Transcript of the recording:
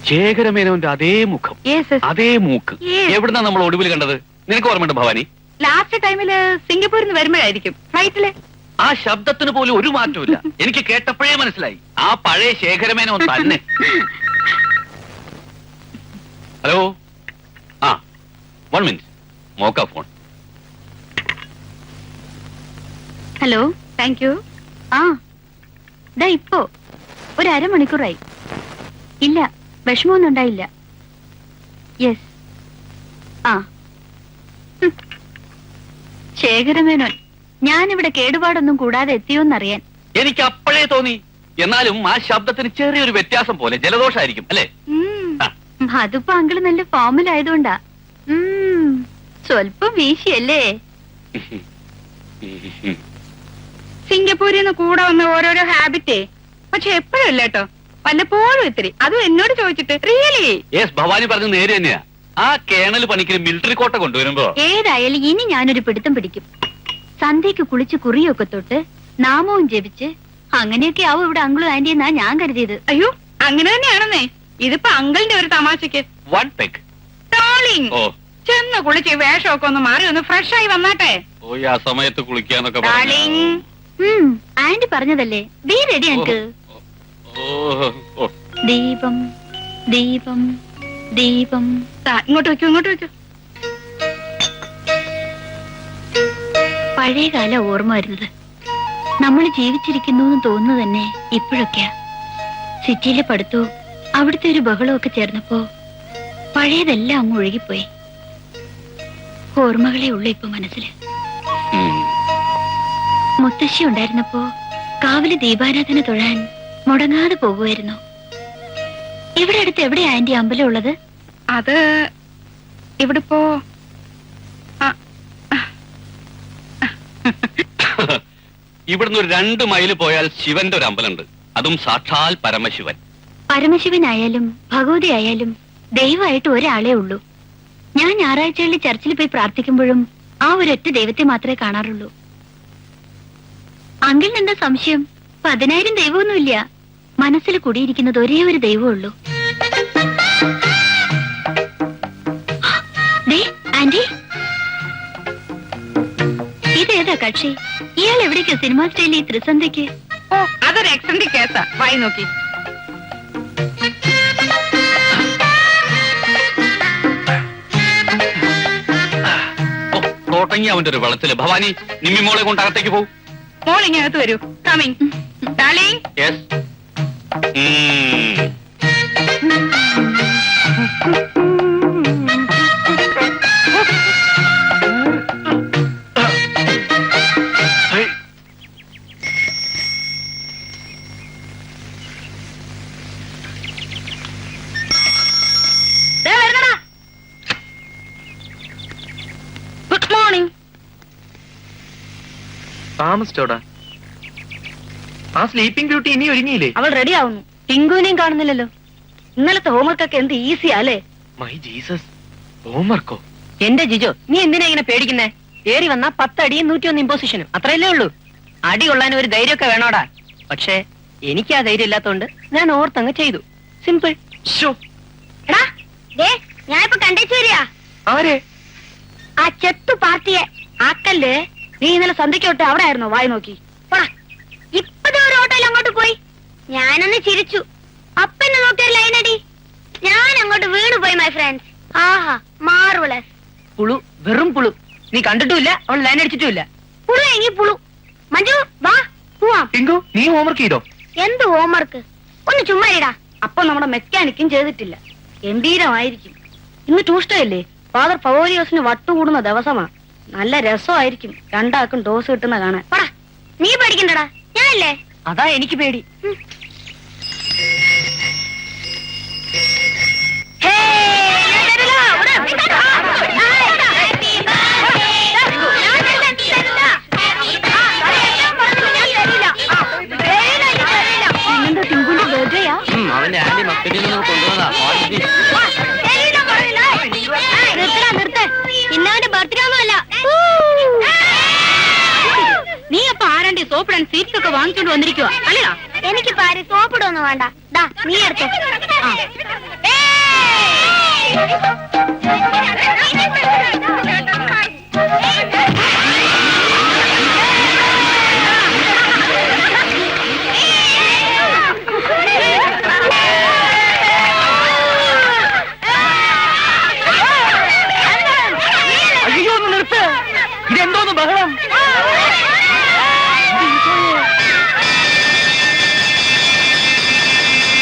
ശേഖരമേനോന്റെ അതേ മുഖം, അതേ മൂക്ക്. എവിടുന്നാ നമ്മൾ ഒടുവിൽ കണ്ടത്? നിനക്ക് ഓർമ്മയുണ്ട് ഭവാനി? ലാസ്റ്റ് ടൈമില് സിംഗപ്പൂരിൽ നിന്ന് വരുമ്പോഴായിരിക്കും ഫ്ലൈറ്റില്. ആ ശബ്ദത്തിന് പോലും ഒരു മാറ്റമില്ല. എനിക്ക് കേട്ടപ്പോഴേ മനസ്സിലായി ആ പഴയ ശേഖരമേനോൻ തന്നെ. ഹലോ, ആ 1 മിനിറ്റ്, മോക്ക ഫോൺ. Hello, thank you. ആ ദാ ഇപ്പോ ഒരു അരമണിക്കൂറായി. ഇല്ല, വിഷമമൊന്നും ഉണ്ടായില്ല. യെസ്. ആ ശേഖരമേനോൻ, ഞാനിവിടെ കേടുപാടൊന്നും കൂടാതെ എത്തിയോന്നറിയാൻ എനിക്ക് അപ്പോഴേ തോന്നി. എന്നാലും ആ ശബ്ദത്തിന് ചെറിയൊരു വ്യത്യാസം പോലെ. ജലദോഷമായിരിക്കും അല്ലേ? അതിപ്പോ അങ്കിള് നല്ല ഫോമിലായതുകൊണ്ടാ. സ്വല്പം വീശിയല്ലേ. സിംഗപ്പൂരിൽ നിന്ന് കൂടെ വന്ന ഓരോരോ ഹാബിറ്റേ. പക്ഷെ എപ്പോഴും ഇല്ല കേട്ടോ, വല്ലപ്പോഴും ഇത്തിരി. അതും എന്നോട് ചോദിച്ചിട്ട്. റിയലി? യെസ്, ഭവാനി പറഞ്ഞു നേരെ തന്നെയാ. ആ കേണൽ പണിക്ക് മിലിറ്ററി കോട്ട കൊണ്ടുവരുമ്പോ ഏതായാലും ഇനി ഞാനൊരു പിടുത്തം പിടിക്കും. സന്ധ്യക്ക് കുളിച്ച് കുറിയൊക്കെ തൊട്ട് നാമവും ജപിച്ച് അങ്ങനെയൊക്കെ ആവും ഇവിടെ അങ്കിളും ആന്റി എന്നാ ഞാൻ കരുതിയത്. അയ്യോ, അങ്ങനെ തന്നെയാണെന്നേ. ഇതിപ്പോ അങ്കിളിന്റെ ഒരു തമാശക്ക്. ചെന്ന് കുളിച്ച് വേഷമൊക്കെ ഒന്ന് മാറി ഒന്ന് ഫ്രഷ് ആയി വന്നാട്ടെ. ആ സമയത്ത് കുളിക്കാന്നൊക്കെ ആന്റി പറഞ്ഞതല്ലേ. Be ready uncle. ദീപം ദീപം ദീപം. ഇങ്ങോട്ട് വെക്കൂ, ഇങ്ങോട്ട് വെക്കൂ. പഴയകാല ഓർമ്മ വരുന്നത്. നമ്മൾ ജീവിച്ചിരിക്കുന്നു എന്ന് തോന്നുന്നു തന്നെ ഇപ്പോഴൊക്കെയാ. സിറ്റിയിലെ പഠിത്തവും അവിടുത്തെ ഒരു ബഹളവും ഒക്കെ ചേർന്നപ്പോ പഴയതെല്ലാം അങ്ങ് ഒഴുകിപ്പോയി. ഓർമ്മകളെ ഉള്ളു ഇപ്പൊ മനസ്സില്. മുത്തശ്ശി ഉണ്ടായിരുന്നപ്പോ കാവിലെ ദീപാരാധന തൊഴാൻ മുടങ്ങാതെ പോകുമായിരുന്നു. ഇവിടെ അടുത്ത് എവിടെയാ ആന്റി അമ്പലം ഉള്ളത്? അത് ഇവിടിപ്പോ ഇവിടുന്ന് ഒരു 2 മൈല് പോയാൽ ശിവന്റെ ഒരു അമ്പലമുണ്ട്. അതും സാക്ഷാൽ പരമശിവൻ. പരമശിവനായാലും ഭഗവതി ആയാലും ദൈവമായിട്ട് ഒരാളേ ഉള്ളൂ. ഞാൻ ഞായറാഴ്ചകളിൽ ചർച്ചിൽ പോയി പ്രാർത്ഥിക്കുമ്പോഴും ആ ഒരൊറ്റ ദൈവത്തെ മാത്രമേ കാണാറുള്ളൂ. അങ്കിളിന് എന്താ സംശയം? 10,000 ദൈവമൊന്നുമില്ല. മനസ്സിൽ കുടിയിരിക്കുന്നത് ഒരേ ഒരു ദൈവമുള്ളൂ. ആന്റി, ഇതേതാ കക്ഷി? ഇയാൾ എവിടേക്കാ സിനിമാ സ്റ്റൈലിൽ ഈ ത്രിസന്ധ്യക്ക്? ഓ, അതൊരു എക്സെൻട്രിക് കേസാ. വായി നോക്കി. തോട്ടങ്ങി അവന്റെ ഒരു വെള്ളത്തില്. ഭവാനി, നിമ്മി മോളെ കൊണ്ട് അകത്തേക്ക് പോകും. മോൾ ഇങ്ങനകത്ത് വരൂ. Coming darling. Yes. Good morning. താമസിച്ചോടാ? ആ സ്ലീപ്പിംഗ് ബ്യൂട്ടി ഇനി ഒരുങ്ങിയില്ലേ? അവൾ റെഡി ആവുന്നു. ടിങ്കുവിനെയും കാണുന്നില്ലല്ലോ. ഇന്നലത്തെ ഹോംവർക്കൊക്കെ എന്ത് ഈസിയാ അല്ലേ? മൈ ജീസസ്, ഹോംവർക്കോ? എന്റെ ജിജോ, നീ എന്തിനാ ഇങ്ങനെ പേടിക്കുന്നേ? ഏറി വന്നാ 10 അടിയും 101 ഇമ്പോസിഷനും. അത്രയല്ലേ ഉള്ളൂ. അടി കൊള്ളാൻ ഒരു ധൈര്യമൊക്കെ വേണോടാ. പക്ഷേ എനിക്ക് ആ ധൈര്യം ഇല്ലാത്തോണ്ട് ഞാൻ ഓർത്തങ്ങ് ചെയ്തു. സിമ്പിൾ. ഞാനിപ്പോ കണ്ടേച്ചു വരിക. ആരെ? ആ ചെത്തു പാർട്ടിയെ ആക്കല്ലേ. നീ ഇന്നലെ സന്ധ്യക്കോട്ട് അവിടെ ആയിരുന്നോ? വായി നോക്കി. ഇപ്പഴേ ഒരു ഓട്ടോയിൽ അങ്ങോട്ട് പോയി. ഞാനൊന്ന് ചിരിച്ചു. അപ്പന്നെ നോക്കിയൊരു ലൈനടി. ഞാൻ അങ്ങോട്ട് വീണു പോയി മൈ ഫ്രണ്ട്സ്. ആഹാ, മാർവലസ്. പുളു, വെറും പുളു. നീ കണ്ടിട്ടുമില്ല, അവൾ ലൈൻ അടിച്ചിട്ടുമില്ല. പുളു എങ്ങി പുളു. മഞ്ജു വാ പോവാം. ടിങ്കു, നീ ഹോംവർക്ക് ചെയ്തോ? എന്ത് ഹോംവർക്ക്? ഒന്ന് ചുമ്മാ ഇടാ. അപ്പൊ നമ്മുടെ മെക്കാനിക്കും ചെയ്തിട്ടില്ല. ഗംഭീരമായിരിക്കും. ഇന്ന് ട്യൂസ്ഡേ അല്ലേ? ഫാദർ ഫവോരിയോസിന് വട്ടുകൂടുന്ന ദിവസമാ. നല്ല രസമായിരിക്കും. 2 ആൾക്കും ഡോസ് കിട്ടുന്ന കാണാൻ. പടാ, നീ പേടിക്കണ്ടടാ, ഞാനല്ലേ. അതാ എനിക്ക് പേടി. അവന്റെ ആന്റി മസ്കറ്റിൽ നിന്ന് കൊണ്ടുവന്നതാ. ഇന്നവന്റെ ബർത്ത്ഡേ ഒന്നുമല്ല. നീ അപ്പൊ ആരാണ്ടി സോപ്പിടാൻ സീറ്റ്സ് ഒക്കെ വാങ്ങിച്ചോണ്ട് വന്നിരിക്കുവാ അല്ലടാ? എനിക്ക് പാരി സോപ്പിടൊന്നും വേണ്ട. നീ എടുത്തോ. അയ്യോ ഒന്ന് നിർത്ത്. ഇതെന്തോന്ന് ബഹളം? ഇത് ഈശോയെ.